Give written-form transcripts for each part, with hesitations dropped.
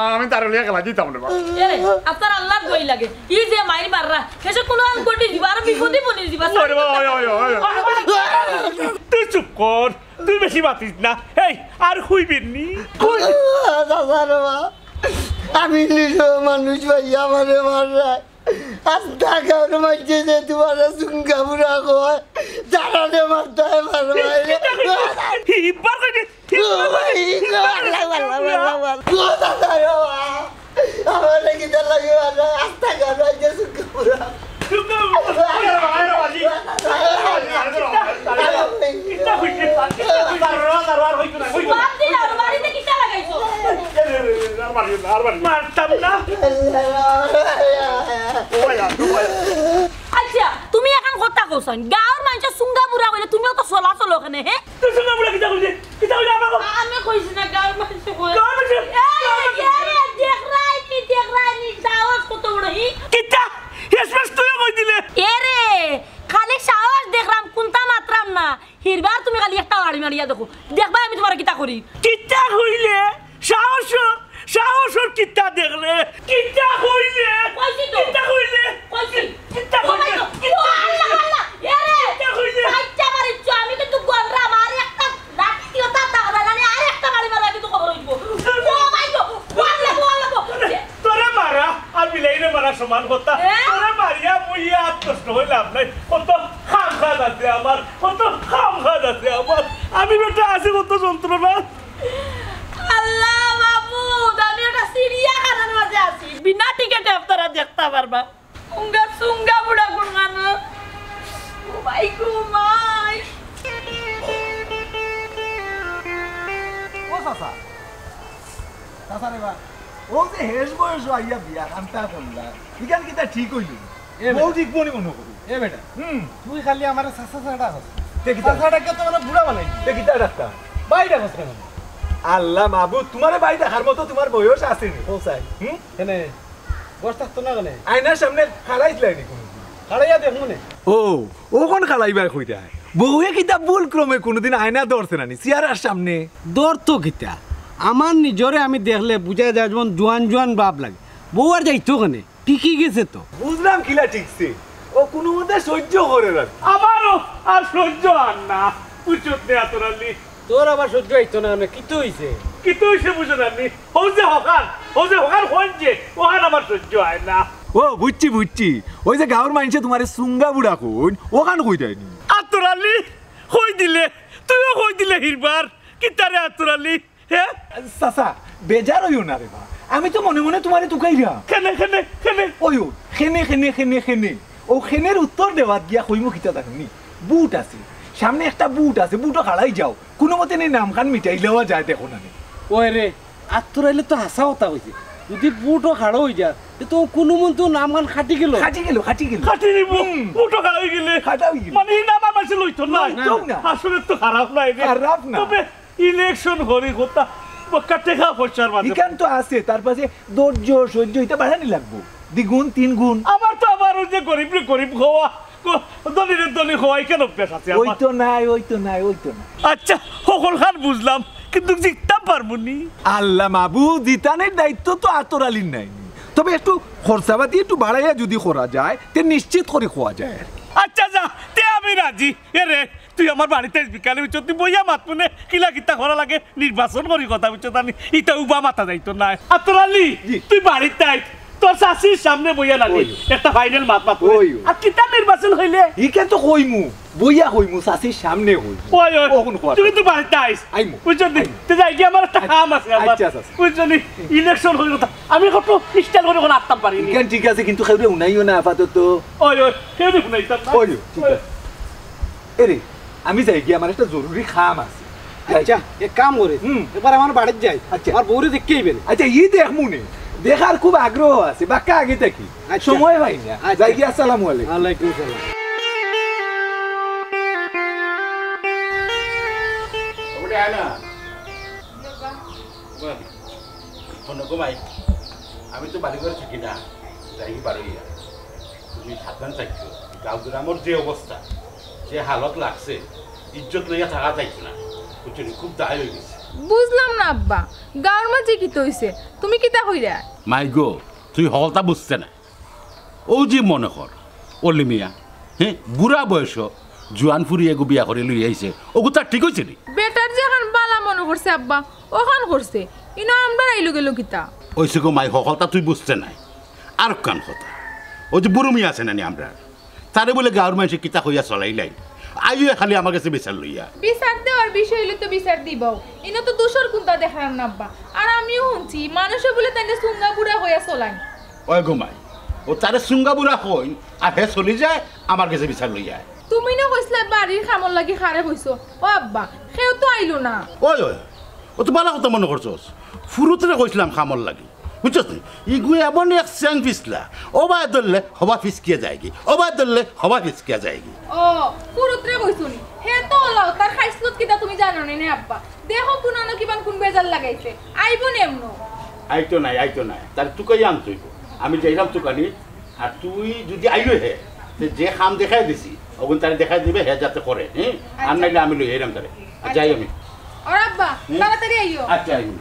আমি তার লিয়া খেলা দিতাম না আপনার আল্লাহর দোয়াই লাগে ই যে মাইর মাররা কেসে কোন আন কোটি দিবার বিপদে বনি দিবা তুই চুপ কর তুই বেশি বাতিস না এই আর হইবেন নি আমি মানুষ ভাই আমারে মাররা আস্তা কাউর মাঝে যে তোমার সুঙ্গা বুড়া কয় জানালে মারতে মারো আমার নাকি লাগে আস্তা কাউর মাঝে সুঙ্গা বুড়া আচ্ছা তুমি এখন কথা কইছন গাঁর মানুষ সুঙ্গা বুড়া কইলে তুমিও তো চলাচল ওখানে হে তুই সুঙ্গা বুড়া কিটা কইলি আমি কইছি না গাঁর মানুষ কই দেখ রাইনি সাহস কত বড় হি কিটা এসমাস তুই কই দিলে এরে খালি সাহস দেখলাম কোনটা মাত্রাম না হিরবার তুমি খালি একটা বাড়ি মারিয়া দেখো দেখবা আমি তোমার কিটা করি কিটা হইলে সাহস সাহস কিটা দেখলে কিটা হইলে কইছি তো কিটা হইলে কইছি কিটা হইলে আল্লাহ আল্লাহ এরে কিটা হইলে আচ্ছা মারিছ আমি কিন্তু গন্ডরা মারি একটা লাঠি দিও তা তাগলানি আর একটা বাড়ি মারা কিন্তু খবর হইব ও মাই গড বললা তোরে মারা আর বিলাইরে মারা সমান কথা তোরে মারিয়া মুইয়া কষ্ট হইলাম নাই কত খাম খাদ আছে আমার কত খাম খাদ আছে আমার আমি বেটা আছি কত যন্ত্রণা আল্লাহ মাবুদ আমি একটা চিড়িয়াখানার মাঝে আছি বিনা টিকেটে আপনারা দেখতে পারবা উঙ্গা সুঙ্গা বুড়া গুণগানো ও মাই গো মাই ও চাচা চাচা রে বা ও যে হেস বয়স আইয়া বিয়া কান্তা করলা ইখান কিটা ঠিক হইল বউ ঠিক বনি মনে করি এ বেটা তুই খালি আমার চাচা চাচা হস তে কিটা চাচাটাকে তো মানে বুড়া বানাই তে কিটা রাস্তা বাইরে হস কেন আল্লাহ মাহবুব তোমারে বাই দেখার মতো তোমার বয়স আছে নি ও চাই কেনে বস থাকতো না কেনে আয়নার সামনে খাড়াইছিলাই নি কোনদিন খাড়াইয়া দেখ মনে ও কোন খাড়াইবার কইতে হয় বউয়ে কিটা ভুল ক্রমে কোনদিন আয়না ধরছে না নি চেয়ারের সামনে দর তো কিতা আমার নিজরে আমি দেখলে বুঝা যায় যেমন জোয়ান জোয়ান বাপ লাগে বউ আর যাইতো কেনে ঠিকই গেছে তো বুঝলাম কিলা ঠিকছে ও কোনো মতে সহ্য করে রাখ আমারও আর সহ্য আর না উচ্চত নেয়া তোরালি তোর আবার সহ্য হইতো না কি তো হইছে কি তুই সে বুঝে জানি হৌজে হকার হইছে ওহান আমার সহ্য হয় না ও বুঝছি ওই যে গাঁর মানুষে তোমার সুঙ্গা বুড়া কই ওখান কই দেয়নি আতরালি কই দিলে তুইও কই দিলে হিরবার কিতারে আতরালি হ্যাঁ চাচা বেজার হইও না রে বা আমি তো মনে মনে তোমারে তুকাইরা খেনে ওইও খেনে ও খেনের উত্তর দেওয়াত গিয়া কইমু কিতা জানি বুট আছে সামনে একটা বুট আছে বুটও খাড়াই যাও কোনো মতে নেই নাম খান মিটাই লওয়া যায় দেখো না ওই রে আত্মরাইলে তো হাসা কথা হইছে যদি বুটও খাড়ো হই যা তো কোনো মন তো নাম গান খাটি গেল খাটি নিব বুটো খাড়া হই গেলে মানে নাম আমার মাঝে লইতো না আসলে তো খারাপ না তবে ইলেকশন হরি কথা বক্কাতে খা পয়সার মাঝে ইকান তো আছে তার পাশে ধৈর্য সহ্য এটা বাড়ানি লাগবো দ্বিগুণ তিন গুণ আমার তো আবার ওই যে গরিব হওয়া দলি হওয়াই কেন অভ্যাস আছে ওই তো নাই আচ্ছা সকল খান বুঝলাম কিন্তু জিততাম পারবো নি আল্লাহ মাবু জিতানের দায়িত্ব তো আতরালির নাই তবে একটু খরচাপাতি একটু বাড়াইয়া যদি করা যায় তে নিশ্চিত করে খোয়া যায় আচ্ছা যা তে আমি রাজি এরে তুই আমার বাড়িতে বিকালে উচ্চ তুই বইয়া মাতমনে কিলা কিতা করা লাগে নির্বাচন করি কথা উচ্চ জানি ইটা উবা মাথা যাইতো না আতরালি তুই বাড়িতে আই তোর শাশির সামনে বইয়া লাগি একটা ফাইনাল মাত আর কিতা নির্বাচন হইলে ইকে তো কইমু বইয়া কইমু শাশির সামনে কই তুই তো বাড়িতে আইস বুঝলি তুই যাই কি আমার একটা কাম আছে বুঝলি ইলেকশন হইল আমি কত স্টাইল করে কোন আটতাম পারি ঠিক আছে কিন্তু কেউ উনাইও না আপাতত কেউ উনাইতাম ঠিক আছে এরে আমি যাই গিয়ে আমার একটা জরুরি খাম আছে আচ্ছা এক কাম করে এবার আমার বাড়িতে যাই আচ্ছা। আমার বউরে দেখকেই বেরে আচ্ছা ই দেখমু নে দেখার খুব আগ্রহ আছে বাক্কা আগে থাকি আচ্ছা। সময় পাই না আচ্ছা। যাই গিয়ে আসসালামু আলাইকুম ওয়ালাইকুম সালাম আমি তো বাড়ি করে থাকি না যাই বাড়ি তুমি সাবধান থাকছো গাঁও গ্রামের যে অবস্থা যে হালত লাগছে ইজ্জত লইয়া থাকা যাইতো না বুঝছো খুব দায় হয়ে গেছে বুঝলাম না আব্বা গাঁর মাঝে কি তৈছে তুমি কিতা কইরা মাই গো তুই হলতা বুঝতে না ও যে মনে কর অলি মিয়া হ্যাঁ বুড়া বয়স জোয়ান ফুরিয়ে গো বিয়া করে লই আইছে ওগু তার ঠিক হয়েছে নি বেটার যেখান বালা মনে করছে আব্বা ওখান করছে ইনো আমরা আইলো গেল কিতা ওইসে গো মাই হলতা তুই বুঝতে নাই আর কান কথা ও যে বুড়ো মিয়া আছে নানি আমরা তারে বলে গাঁর মানুষে কিতা হইয়া চলাইলাই আইয়ে খালি আমার কাছে বিচার লইয়া বিচার দেওয়ার বিষয় হইলে তো বিচার দিবাও ইনো তো দোষর কোনটা দেখার না আব্বা আর আমিও শুনছি মানুষে বলে তাইলে সুঙ্গা বুড়া হইয়া চলান ওই ঘুমাই ও তারে সুঙ্গা বুড়া কই আর হে চলি যায় আমার কাছে বিচার লইয়া তুমি না কইছলা বাড়ির খামর লাগি খারে হইছো ও আব্বা সেও তো আইলো না ওই ওই ও তো বালা কথা মনে করছস ফুরুতে কইছিলাম খামর লাগি বুঝছস নি ইগু এমন এক স্যাং পিছলা ওবা ধরলে হবা ফিসকিয়া যায়গি ওবা ধরলে হবা ফিসকিয়া যায়গি ও পুরুত্রে কইছুন হে তো লাও তার খাইছলত কিটা তুমি জানো না আব্বা দেখো কোন কিবান কোন বেজাল লাগাইছে আইবো নেমনো আইতো নাই তার তুকাই আন তুই আমি যাইলাম তুকানি আর তুই যদি আইলো হে যে খাম দেখাই দিছি ওগুন তারে দেখাই দিবে হে যাতে করে হ্যাঁ আর নাইলে আমি লই এরাম তারে আর যাই আমি আর আব্বা তাড়াতাড়ি আইও আচ্ছা আইবো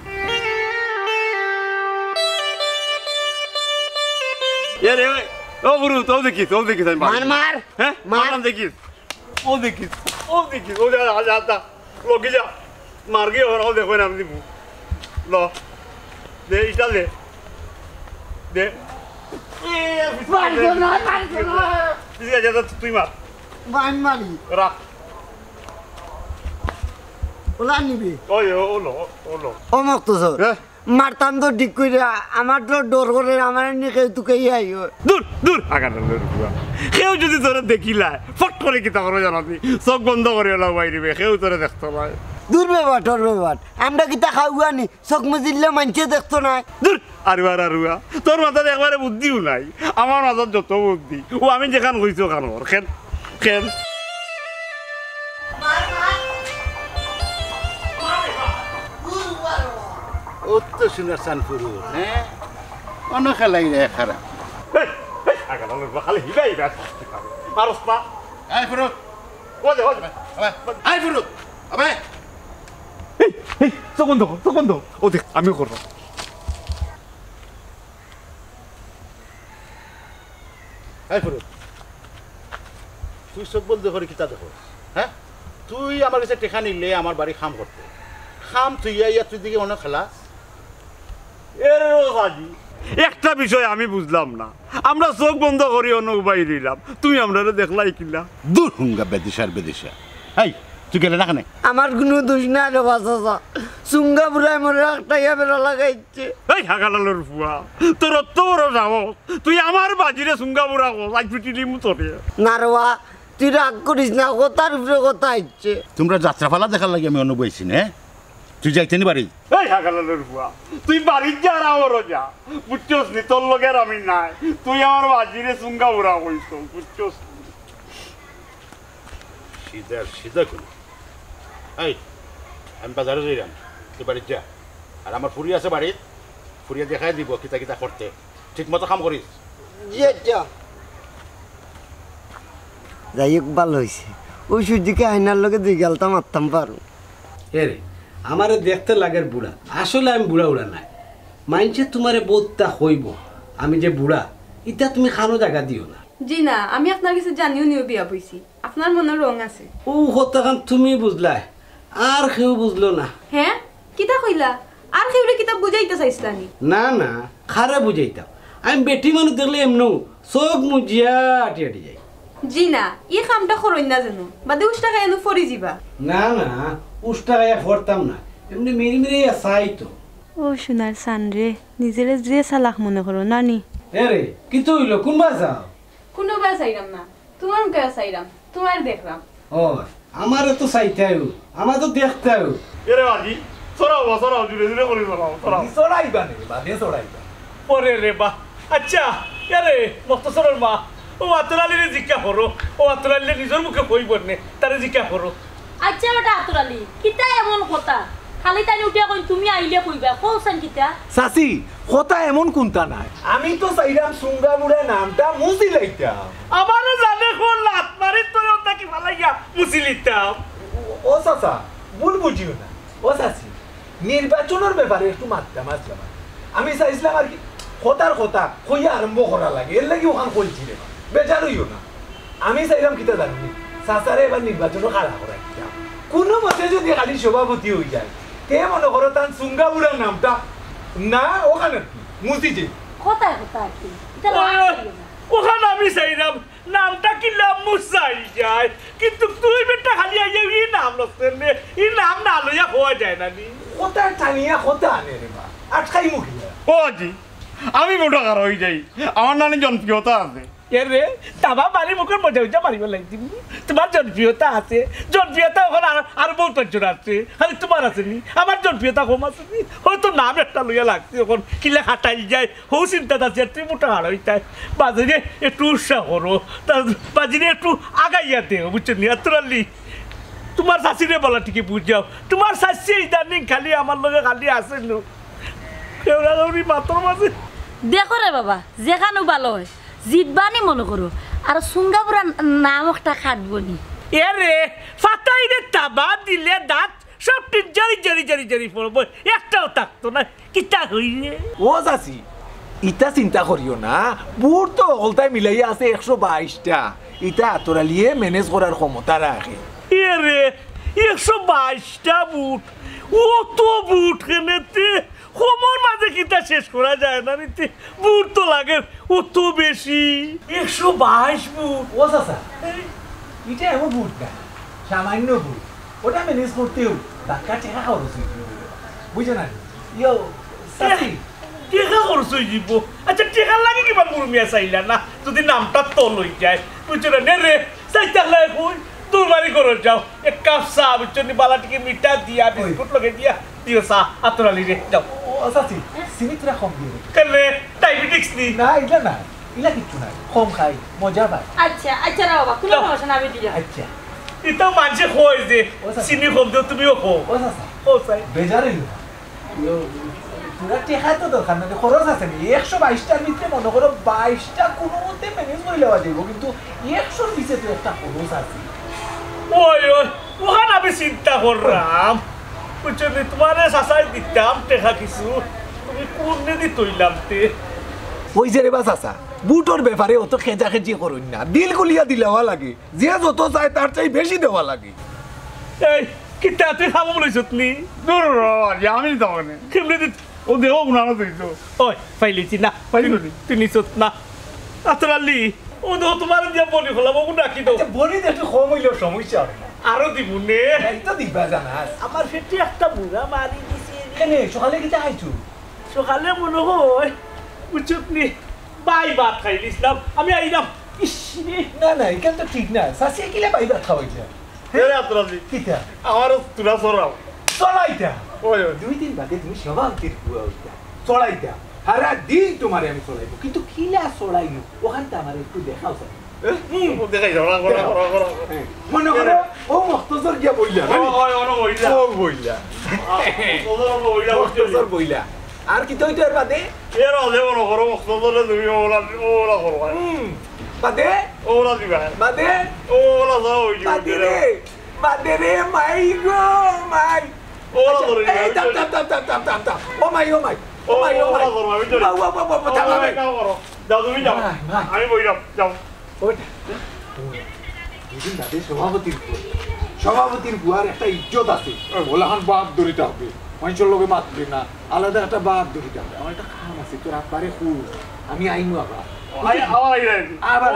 এ রে ও বুড়ু তো দেখিস আমি মার মার হ্যাঁ মারলাম দেখিস ও দেখিস ও যা আজাতা লোকে যা মার গিয়ে ওরাও দেখো না আমি দিব ল দে ইটা দে দে ঠিক আছে তুই মার মার মারি রাখ ওলা নিবি ওই ও অমক্ত স্যার হ্যাঁ মারতাম তো ঠিক করে আমার তো ডর করে আমার নিকে তুকেই আইও দূর আগাটা কেউ যদি তোরে দেখিলায় ফট করে কিতা করে জানাতি চোখ বন্ধ করে ওলা বাইরিবে কেউ তোরে দেখতো না দূর বেবার তোর বেবার আমরা কিতা খাওয়া নি চোখ মুজিলে মানছে দেখতো না দূর আরুয়া তোর মাথায় একবারে বুদ্ধিও নাই আমার মাথার যত বুদ্ধি ও আমি যেখান কইছি ওখান ওর খেল ও তো শুনে সান ফুরু হ্যাঁ অন্য খেলাই রে খারাপ খালি হিবাই মারস না আই ফুরু ও দে আই ফুরু আবে তখন ও দেখ আমিও করবো আই ফুরু তুই চোখ বন্ধ করে কিতা দেখো হ্যাঁ তুই আমার কাছে টেকা নিলে আমার বাড়ি খাম করতে খাম তুই ইয়া তুই দিকে অন্য খেলা এর সাজি একটা বিষয় আমি বুঝলাম না আমরা চোখ বন্ধ করি অন্য উপায় দিলাম তুমি আমরা দেখলাই কিনা দূর হুঙ্গা বেদিশা এই তুই গেলে না কেন আমার কোনো দোষ না রে বাসা সুঙ্গা বুড়াই মরে একটা বেড়া লাগাইছে এই হাগালালোর ফুয়া তোর অত বড় সাহস তুই আমার বাজিরে সুঙ্গা বুড়া কো আজ পিটিলি মু তোরে না রে বা তুই রাগ করিস না কথার উপরে কথা হচ্ছে তোমরা যাত্রাপালা দেখার লাগে আমি অন্য বইছি না তুই যাইতে নি বাড়ি এই হাগালালোর ফুয়া তুই বাড়ির যা রাওর যা বুঝছস নি তোর লগের আমি নাই তুই আমার বাজিরে সুঙ্গা বুড়া কইছ বুঝছস সিধা কোন এই আমি বাজারে যাইলাম তুই বাড়ির যা আর আমার ফুরি আছে বাড়ির ফুরিয়া দেখাই দিব কিতা করতে ঠিক মতো কাম করিস যাই হোক ভালো হয়েছে ওই সূর্যকে আয়নার লোকে দুই গেলতাম মারতাম পারো এরে আমারে দেখতে লাগের বুড়া আসলে আমি বুড়া নাই মাইনছে তোমারে বোধটা হইব আমি যে বুড়া এটা তুমি খানো জায়গা দিও না জি না আমি আপনার কাছে জানিও নিও বিয়া বইছি আপনার মনে রং আছে ও হত্যাকান তুমি বুঝলাই আর কেউ বুঝলো না হ্যাঁ কিতা কইলা আর কেউরে কিতা বুঝাইতে চাইছলানি না খারে বুঝাইতাম আমি বেটি মানুষ দেখলে এমনও চোখ মুজিয়া আটি যাই জি না ই কামটা করই না জানো বাদে উষ্টা খাই এনে ফরি যাবা না উষ্টা গায়া ফরতাম না এমনি মেরি চাই তো ও সোনার সান রে নিজেরে যে চালাক মনে করো নানি এরে কি তো হইলো কোনবা যাও কোনোবা চাইরাম না তোমার কে চাইরাম তোমার দেখলাম ও আমারে তো চাইতে আয়ো আমার তো দেখতে আয়ো এরে বাজি সরাও জুড়ে জুড়ে করে সরাও চড়াইবা নে বাদে চড়াইবা পরে রে বা আচ্ছা এরে মক্তসরের মা ও আতরালিরে জিজ্ঞা করো ও আতরালিরে নিজের মুখে কইব নে তারে জিজ্ঞা করো আচ্ছা বেটা আতরালি কিতা এমন কথা খালি তাই উঠিয়া কই তুমি আইলে কইবা কওছেন কিতা চাচি কথা এমন কোনটা নাই আমি তো চাইলাম সুঙ্গা বুড়া নামটা মুছি লাইতাম আমারও জানে কোন লাত মারি তোর ওটা কি ভালাইয়া মুসিলিতাম ও চাচা ভুল বুঝিও না ও চাচি নির্বাচনের ব্যাপারে একটু মারতাম আসলাম আমি চাইছিলাম আর কি কথা কইয়া আরম্ভ করা লাগে এর লাগি ওখান কইছি রে বেজার হইও না আমি চাইলাম কিতা জানি চাচারে এবার নির্বাচনও খাড়া করাই কোনো মতে যদি খালি সভাপতি হয়ে যায় তে মনে করো তার সুঙ্গা বুড়ার নামটা না ওখানে মুছি যে কথা কি এটা ওখানে আমি চাইলাম নামটা কি লাম মুসাই যায় কিন্তু তুই বেটা খালি আইয়া এই নাম লসেন নে এই নাম না লইয়া হওয়া যায় না নি কথা টানিয়া কথা আনে রে বা আটকাই মুখিয়া ও জি আমি মোটা কার হয়ে যাই আমার নানি জনপ্রিয়তা আছে এরে তাবা বাড়ি মুখের মজা হইয়া মারিব লাগছি তোমার জনপ্রিয়তা আছে জনপ্রিয়তা ওখানে আর বহুত পাঁচজন আছে খালি তোমার আছে নি আমার জনপ্রিয়তা কম আছে নি হয়তো নাম একটা লইয়া লাগছে ওখান কিলা খাটাই যায় হৌ চিন্তা আছে তুই মোটা হার হইতাই বাজারে একটু উৎসাহ করো তার বাজারে একটু আগাইয়া দেও বুঝছো নি আতরালি তোমার শাশিরে বলা ঠিকই বুঝাও তোমার শাশি ইদানিং খালি আমার লগে খালি আছে নো কেউরা গৌরী মাত্র মাঝে দেখো রে বাবা যেখানে ভালো হয় জিতবানি মনে করো আর সুঙ্গাপুরা নাম একটা খাটবনি এরে ফাটাই রে তাবা দিলে দাঁত সব জারি পড়বো একটাও থাকতো না কিতা হইলে ও চাচি ইটা চিন্তা করিও না বুট তো অলটাই মিলাইয়া আছে 122টা ইটা আতরালিয়ে ম্যানেজ করার ক্ষমতা রাখে এরে 122টা বুট ও তো বুট কেনেতে কমর মাঝে কিতা শেষ করা যায় না নিতে বুট তো লাগে ও তো বেশি 122 বুট ও চাচা ইটা এমন বুট না সামান্য বুট ওটা ম্যানেজ করতেও ধাক্কা টেকা খরচ বুঝে না ইয়ো চাচি টেকা খরচ হয়ে যাব আচ্ছা টেকা লাগে কিবা মুরমিয়া চাইলা না যদি নামটা তো লই যায় বুঝছো না রে চাইতে লাগে কই তোর বাড়ি করে যাও এক কাপ চা বুঝছো নি বালাটিকে মিঠা দিয়া বিস্কুট লগে দিয়া দিও চা আতরালি রে যাও ও চাচি সিমিত্রা কম দিয়ে কেলে ডায়াবেটিক্স নি না এটা না ইলা কিচ্ছু নাই কম খাই মজা পাই আচ্ছা রে বাবা কোনো সমস্যা না আমি দিলাম আচ্ছা এটাও মানুষে কয় যে চিনি কম দিও তুমিও কো ও চাচা ও চাই বেজারে পুরা টেকা তো দরকার না খরচ আছে নি 122টার ভিতরে মনে করো 22টা কোনো মতে ম্যানেজ করে লওয়া যাবে কিন্তু 100 নিচে তো একটা খরচ আছে ওই ওখানে আমি চিন্তা করলাম বুঝছো নি তোমার শাসাই দিতাম টেকা কিছু তুমি কোন দি তৈলাম তে ওই যে রে বা চাচা বুটর ব্যাপারে অত খেজাখেজি করুন না দিল গুলিয়া দিলেওয়া লাগে যে যত চায় তার চাই বেশি দেওয়া লাগে এই কিতা তুই খাবো বলেছত নি দূর আমি যাবো না কেমনে দি ও দেহ গুণানো দিয়েছো ওই পাইলিছি না পাইলি তুই নিছত না আতরালি ও দেহ তোমার দিয়া বলি হলাম ও নাকি দাও বলি একটু কম হইলেও সমস্যা হবে না আরো দিব নে এই তো দিবা জানাস আমার ফেটে একটা বুড়া মারি দিছে এনে সকালে কি খাইছো সকালে মনে হয় বুঝছত নি বাই ভাত খাইলিছিলাম আমি আইলাম ইসরে না না এখান তো ঠিক না চাচি কিলে পাইবা খাওয়াইছে রে আতরালি কিটা আমার তুলা সরাও চলাইতা ওই 2-3 বাদে তুমি সভাপতির বুয়া হইতা চলাইতা সারা দিন তোমারে আমি চলাইবো কিন্তু কিলা চলাইনো ওখানটা আমার একটু দেখাও স্যার ও দেখাই যাও করা মনে করো ও মখতসর গিয়া বইলা ও বইলা মখতসর বইলা আর কি তৈরি আর বাদে এর আলে মনে করো মক্তদলে তুমি ওলা করো বাদে ওলা দিবা বাদে ওলা যাও ওই বাদে রে মাই গো মাই ওলা ধরে এই তাপ ও মাই ওলা করো আমি চলে যাও তুমি যাও আমি বইলাম যাও সভাপতির বুয়ার একটা ইজ্জত আছে ওলাহান বাপ ধরিতে হবে মানুষের লোকে মাতবে না আলাদা একটা বাপ ধরিতে হবে আমার একটা খাম আছে তোর আপারে খুব আমি আইনু আবার আবার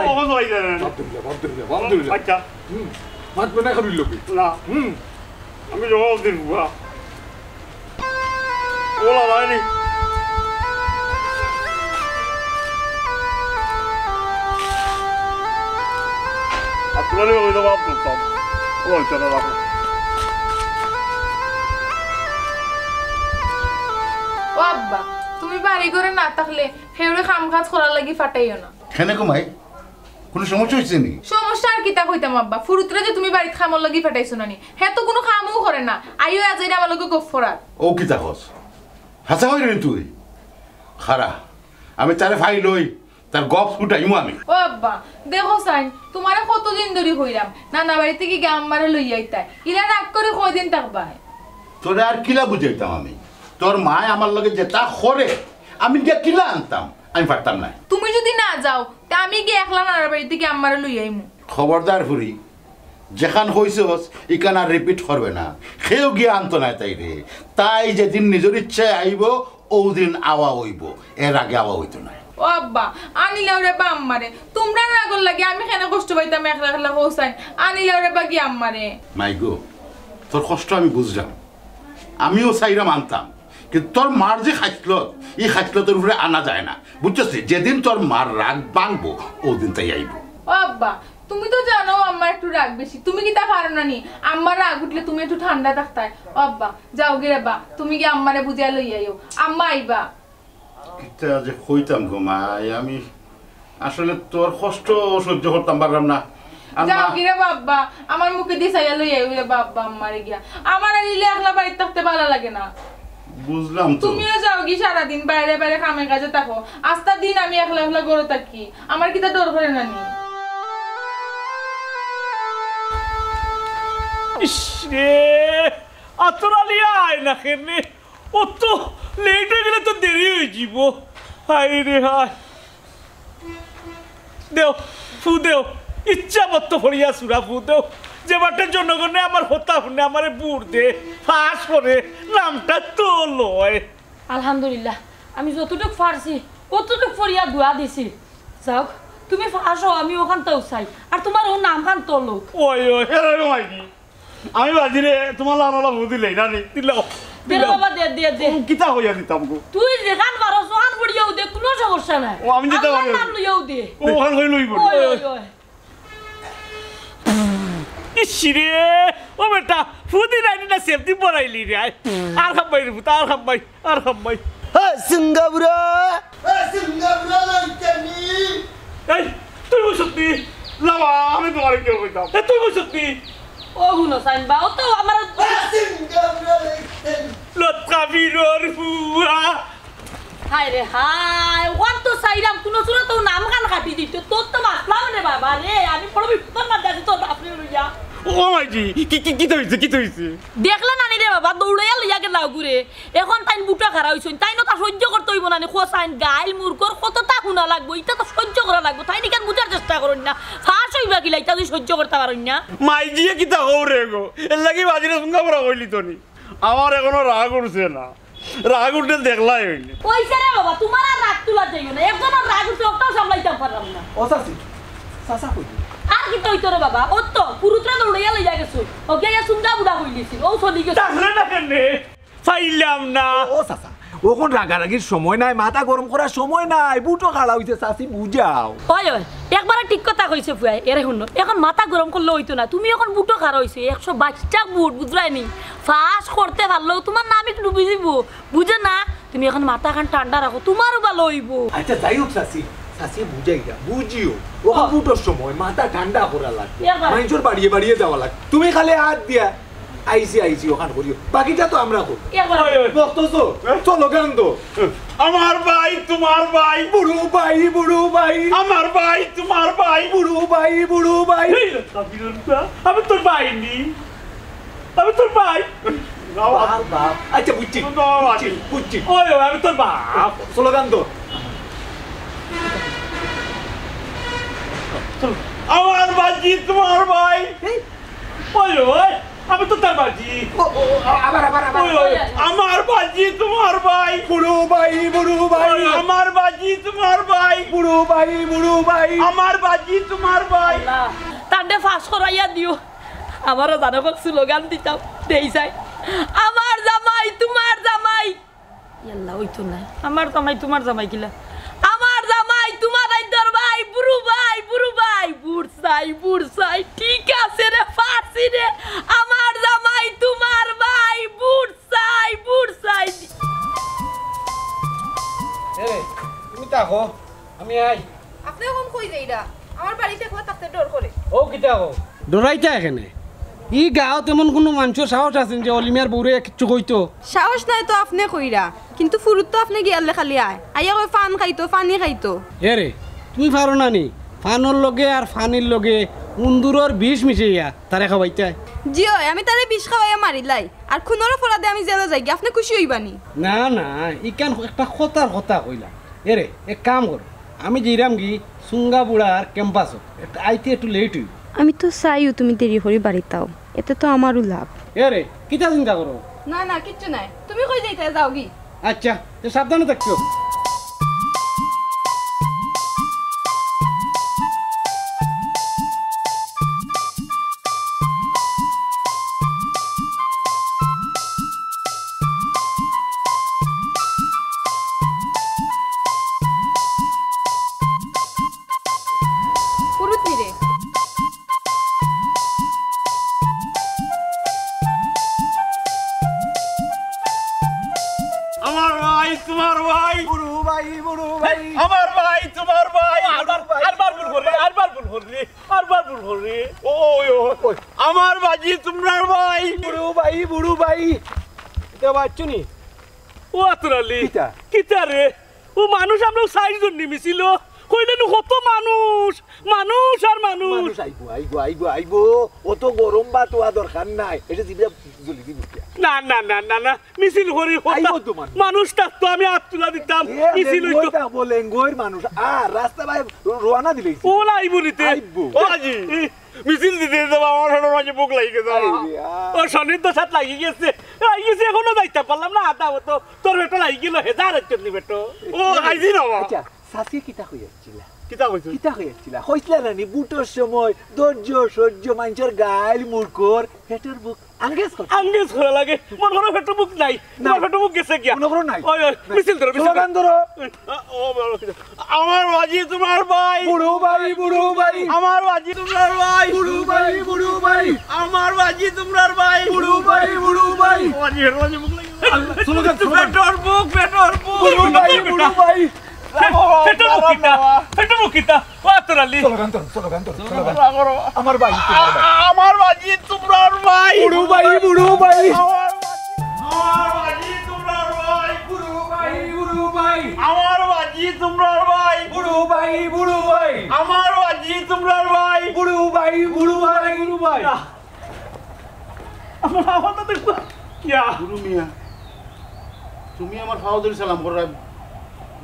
আচ্ছা মাতবে না খাবির লোকে না আমি জবাব দিন বুয়া ওলা ভাইনি আপনারই ওই জবাব দিতাম ও আব্বা তুমি বাড়ি করে না থাকলে হেউরে কাম কাজ করার লাগি ফাটাইও না কেনে কমাই কোনো সমস্যা হয়েছে নি সমস্যা আর কিতা কইতাম আব্বা ফুরুতরে যে তুমি বাড়িতে খামর লাগি ফাটাইছো না নি হে তো কোনো কামও করে না আইও আজ এরা আমার লগে গপ ফরাত ও কি তাকস হাসা হই রে তুই খারা আমি তারে ফাই লই তার গপ ফুটাইমু আমি ও আব্বা দেখো সাইন তোমারে কতদিন ধরে হইলাম নানা বাড়িতে কি আম্মারে লই আইতাই ইলা রাগ করে কয়দিন থাকবা তোরে আর কিলা বুঝাইতাম আমি তোর মা আমার লগে যেটা করে আমি যে কিলা আনতাম আমি পারতাম না তুমি যদি না যাও তা আমি কি একলা নানা বাড়িতে কি আম্মারে লই আইমু খবরদার ফুরি যেখান হইছস ইকান আর রিপিট করবে না সেও গিয়ে আনতো না তাই রে তাই যেদিন নিজের ইচ্ছায় আইব ওদিন আওয়া হইব এর আগে আওয়া হইতো না ও আব্বা আনিলাও রে বা আম্মারে তোমরা রাগল লাগে আমি কেন কষ্ট পাইতাম একলা একলা হোসাইন আনিলাও রে বা কি আম্মারে মাই গো তোর কষ্ট আমি বুঝলাম আমিও চাইরা মানতাম কিন্তু তোর মার যে খাইছিল এই খাইছিলতের উপরে আনা যায় না বুঝছিস যেদিন তোর মার রাগ ভাঙবো ওদিন তাই আইব ও আব্বা তুমি তো জানো আমার একটু রাগ বেশি তুমি কি তা পারো না নি আম্মার রাগ উঠলে তুমি একটু ঠান্ডা থাকতাই ও আব্বা যাও গে রে বা তুমি কি আম্মারে বুঝিয়া লই আইও আম্মা আইবা কিতা যে কইতাম গো মাই আমি আসলে তোর কষ্ট সহ্য করতাম পারলাম না যাও গে রে বাবা আমার মুখে দিয়ে চাইয়া লই আইও রে বাবা আম্মারে গিয়া আমার আর ইলে একলা বাড়িতে থাকতে ভালো লাগে না বুঝলাম তো তুমিও যাও কি সারাদিন বাইরে বাইরে কামে কাজে থাকো আস্তা দিন আমি একলা একলা গড়ে থাকি আমার কি তা ডর করে না নি ইসরে আতরালিয়া আয় না কেনে ও তো লেট হয়ে গেলে তো দেরি হয়ে যাব হাই রে হাই দেও ফু দেও ইচ্ছা মতো ফড়িয়া সুরা ফু দেও যে বাটের জনগণে আমার হতা শুনে আমার বুড় দে ফাঁস করে নামটা তো লয় আলহামদুলিল্লাহ আমি যতটুকু পারছি কতটুকু ফরিয়া দোয়া দিছি যাও তুমি ফাঁস হও আমি ওখানটাও চাই আর তোমার ও নাম খান তোলো ওই ওই এরকম আইনি আমি বাজিরে তোমার লানালা বুঝিলেই না নি দিলাও দে বাবা দে দে দে কিতা হইয়া দিতাম গো তুই যেখান পারো সোহান পড়িয়াও দে কোনো সমস্যা নাই ও আমি যেতে পারি নাম লইয়াও দে ওখান হই লইব ওই ওই ওই ইসরে ও বেটা ফুদি রাইনি না সেফটি পড়াইলি রে আর খাবাই রে আর খাবাই আর খাবাই সিঙ্গাপুরা সিঙ্গাপুরা লইতানি এই তুই সত্যি লাবা আমি তোমারে কেউ কইতাম তুই সত্যি ও গুনো সাইন বা ও তো আমার সিঙ্গাপুরা লইতানি লটকা বিরর ফুয়া হাই রে হাই ওয়ান তো সাইরাম কোনো সুরা তো নাম খান কাটি দিত তোর তো মাসলাম রে বাবা রে আমি বড় বিপদ না যাচ্ছি তোর আপনি লইয়া ও মাইজি কি হইছে দেখলা নানি রে বাবা দৌড়াইয়া লইয়া গেল ঘুরে এখন তাইন বুটা খারা হইছন তাই না তা সহ্য করতে হইব না খোসাইন গাইল মুরগর কতটা গুণা লাগবো এটা তো সহ্য করা লাগবো তাই নিকেন বুঝার চেষ্টা করুন না ফাঁস হইবা কি লাইতা তুই সহ্য করতে পারুন না মাইজিয়ে কিতা হরে গো এর লাগি বাজিরে সুঙ্গা পড়া হইলি তো নি আমার এখনো রাগ উঠছে না রাগ উঠে দেখলাই হইনি কইছে রে বাবা তোমার আর রাগ তুলা যাইও না একজন আর রাগ উঠে ওটাও সামলাইতে পারলাম না ও সাসি সাসা কই আর কি তৈতো রে বাবা ও তো পুরুত্রা দৌড়াইয়া লইয়া গেছো ওকে ইয়া সুন্দা বুড়া হইলিছিল ও চলি গেছে তাহলে না কেনে ফাইলাম না ও সাসা ওখন রাগারাগির সময় নাই মাথা গরম করার সময় নাই বুটো খাড়া হইছে সাসি বুঝাও ওই ওই একবারে ঠিক কথা কইছে ফুয়াই এরে শুনো এখন মাথা গরম করলে হইতো না তুমি এখন বুটো খার হইছে 122টা বুট বুঝরাইনি ফাঁস করতে পারলো তোমার নাম একটু ডুবি দিব বুঝে না তুমি এখন মাথা খান ঠান্ডা রাখো তোমারও ভালো হইব আচ্ছা যাই হোক সাসি সাসি বুঝাইয়া বুঝিও ওখন বুটোর সময় মাথা ঠান্ডা করা লাগবে মাইজোর বাড়িয়ে বাড়িয়ে যাওয়া লাগবে তুমি খালি হাত দিয়া আইসি ওখান করিও বাকিটা তো আমরা করব বক্তছো চলো গান তো আমার ভাই তোমার ভাই বুড়ো ভাই আমার ভাই তোমার ভাই বুড়ো ভাই আমি তোর ভাই নি আমি তোর ভাই বাপ আচ্ছা বুঝছি ওই আমি তোর বাপ চলো গান তো আমার বাজি তোমার ভাই ওই ওই আমি তো তার বাজি আবার আমার বাজি তোমার ভাই বুড়ো ভাই আমার বাজি তোমার ভাই বুড়ো ভাই আমার বাজি তোমার ভাই তান্ডে ফাঁস করাইয়া দিও আমারও জানাবক স্লোগান দিতাম দেই যাই আমার জামাই তোমার জামাই ইয়াল্লা ওই তো নাই আমার জামাই তোমার জামাই কিলা আমার জামাই তোমার আইদর ভাই বুড়ু ভাই বুড় বুড়সাই ঠিক আছে রে ফার্সি রে আমার জামাই তোমার ভাই বুড়সাই তুমি তাকো আমি আই আপনি এখন কই যাইরা আমার বাড়িতে কোথা থাকতে ডর করে ও কিতা কো ডরাইতা এখানে ই গাঁও তেমন কোনো মানুষের সাহস আছেন যে অলিমিয়ার বউরে কিচ্ছু কইতো সাহস নাই তো আপনি কইরা কিন্তু ফুরুত তো আপনি গিয়ালে খালি আইয়া কই ফান খাইতো পানি খাইতো এরে তুমি পারো না নি ফানর লগে আর ফানির লগে উন্দুরর বিষ মিশাইয়া তারে খাওয়াইতে জিও আমি তারে বিষ খাওয়াইয়া মারিলাই আর খুনর ফরাদে আমি জেলে যাই আপনি খুশি হইবানি না না ইকান একটা কথা কইলা এরে এক কাম কর আমি যাইরাম গি সুঙ্গা বুড়ার ক্যাম্পাসত আইতে একটু লেট হই আমি তো চাইও তুমি দেরি করে বাড়িতাও এতে তো আমারও লাভ এরে কিতা চিন্তা করো না কিচ্ছু নাই তুমি কই যাইতে যাও গি আচ্ছা তো সাবধানে থাকছো ফুরুত নি রে আমার ভাই তোমার ভাই বুড়ু ভাই আমার ভাই তোমার ভাই আরবার ভুল করলি ওই আমার বাজি তোমার ভাই বুড়ু ভাই এটা বাচ্চু নি ও আতরালি কিতা? কিতা রে ও মানুষ আমরা 4 জন নিমিছিল কইলে কত মানুষ আর মানুষ আইবো অত গরম বা তোয়া দরকার নাই এটা জিবরা জলি দিবি না মিছিল করি আইবো তো মানুষ। মানুষ থাকতো আমি হাত তুলা দিতাম মিছিল হইতো বলেন গোয়ের মানুষ আর রাস্তা ভাই রোয়ানা দিলেই ও লাইবো নিতে আইবো। ও আজি মিছিল দিতে যাব আমার হঠাৎ মাঝে বুক লাগি গেছে ও শনির তো সাথ লাগি গেছে এখনো যাইতে পারলাম না আদা হতো তোর বেটা লাগি গেল হেজার চন্নি বেটো ও আইজি না আচ্ছা সাথে কিতা হইয়াছিল কিতা কইছ কিতা হইয়াছিল হইছিল না নি বুটোর সময় ধৈর্য সহ্য মানুষের গাইল মুরকর পেটের বুক আঙ্গেজ করা লাগে মন করো পেটো বুক নাই তোমার পেটো বুক গেছে কি মনে করো নাই ওই মিছিল ধরো স্লোগান ধরো আমার বাজি তোমার ভাই বুড়ো ভাই আমার বাজি তোমার ভাই বুড়ো ভাই আমার বাজি তোমার ভাই বুড়ো ভাই বাজি বাজি বুক লাগে স্লোগান পেটোর বুক বুড়ো ভাই পেটো বুকিতা ও আতরালি স্লোগান ধরো আমার ভাই আমার বাজি তোমার ভাই বুড়ো ভাই আমার বাজি তোমার ভাই বুড়ো ভাই আমার বাজি তোমার ভাই বুড়ো ভাই আমার বাজি তোমার ভাই বুড়ো ভাই আমার তো দেখো কিয়া গুরু মিয়া তুমি আমার ফাউদের সালাম করার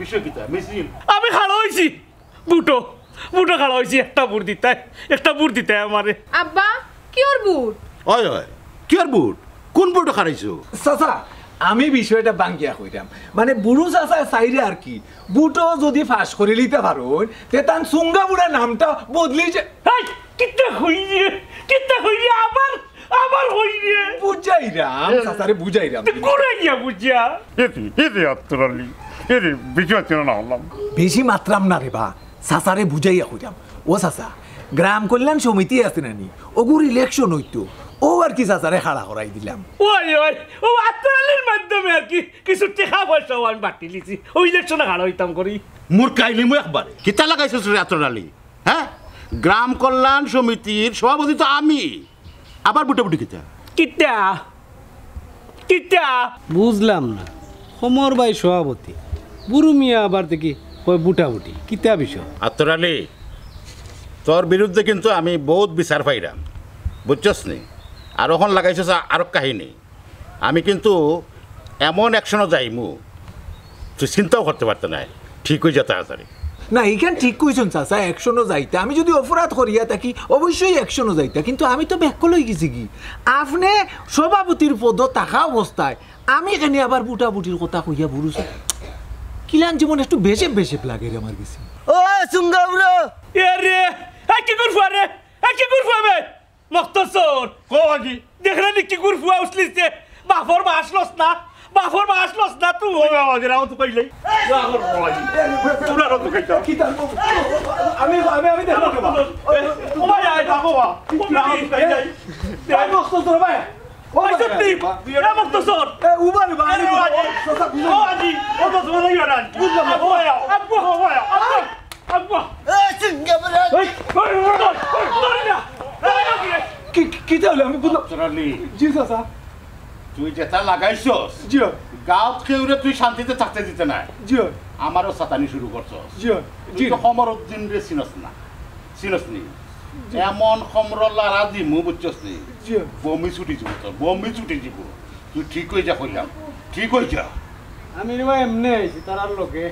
বিষয় কিতা মিছিল আমি খাড়া হইছি বুটো খাড়া হইছি একটা বুট দিতে আমারে আব্বা কি ওর বুট ওই কি আর বুট কোন বুট খারাইছো চাচা আমি বিষয়টা বাঙ্গিয়া কইরাম মানে বুড়ো চাচা চাইরে আর কি বুটো যদি ফাঁস করে লিতে পারুন তে তান সুঙ্গা বুড়া নামটা বদলি যে হাই কিটা হইছে আবার হইছে বুঝাইরাম চাচারে বুঝাইরাম কোরে গিয়া বুঝিয়া এতে আত্তরালি এরে বিজয় না হলাম বেশি মাত্রাম না রে বা চাচারে বুঝাইয়া কইরাম ও চাচা গ্রাম কল্যাণ সমিতি আছে নানি ওগুর ইলেকশন হইতো ও আর কি চাচারে খাড়া করাই দিলাম ওই ও আত্তরালির মাধ্যমে আর কি কিছু টাকা পয়সাও আমি বাটি লিছি ওই ইলেকশনে খাড়া হইতাম করি মোর কাইলি মু একবারে কিতা লাগাইছিস রে আতরালি হ্যাঁ গ্রাম কল্যাণ সমিতির সভাপতি তো আমি আবার বুটাবুটি কিটা বুঝলাম না সমর ভাই সভাপতি বুড়ু মিয়া আবার দেখি কয় বুটাবুটি কিতা বিষয় আতরালি তোর বিরুদ্ধে কিন্তু আমি বহুত বিচার পাইরাম বুঝছস নি আর ওখান লাগাইছস আরো কাহিনী আমি কিন্তু এমন অ্যাকশনও যাইমু তুই চিন্তাও করতে পারত না ঠিক হয়ে যেতে তাড়াতাড়ি না এইখান ঠিক কইছেন চাচা একশনও যাইতে আমি যদি অপরাধ করিয়া থাকি অবশ্যই একশনও যাইতে কিন্তু আমি তো ব্যাক লই গেছি কি আপনি সভাপতির পদ থাকা অবস্থায় আমি এখানে আবার বুটাবুটির কথা কইয়া বুড়ুছি কিলান যেমন একটু বেশে লাগে রে আমার কাছে ও সুঙ্গা বুড়ো এরে কি করফু বে মক্তসর কোয়াগি দেখলা নি কি করফু উছলিছে বাফর মাসলস না তুই ওই আওয়াজ রাও তো কইলে বাফর কোয়াগি তোরা রত খাইতা কিতা আমি দেখো কেবা ও ভাই আয় বাবা ভাই মস্ত তোর ভাই ও ভাই সত্যি এরা মত সর উবার বাড়ি ও আজি ও তো জোরে গেল না বুঝলাম না ও ভাই আব্বু ও ভাই আব্বু সিঙ্গাপুরা কিতা হলো আমি বুঝলাম আফসারালি জি চাচা তুই যেটা লাগাইছস জি গাঁত কেউরে তুই শান্তিতে থাকতে দিতে নাই জি আমারও সাতানি শুরু করছস জি তুই তো সমরউদ্দিন রে চিনস না চিনস নি এমন সমরলারা দিমু বুঝছস নি জি বমি ছুটি যাব তোর বমি ছুটি যাব তুই ঠিক হয়ে যা কইলাম ঠিক হয়ে যা আমি এমনি আইছি তারার লোকে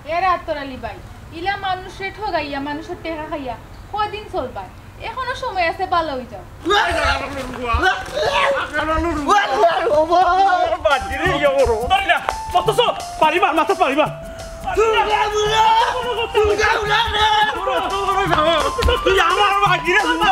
এর আতরালি ভাই ইলা মানুষে ঠগাইয়া মানুষের টেকা খাইয়া কয়দিন চলবা এখনো সময় আছে ভালো হই যাও বাজিরে ইয়রো ধরি না মত সর পারিবা মাথা পারিবা তুই আমার বাজিরে সুন্দর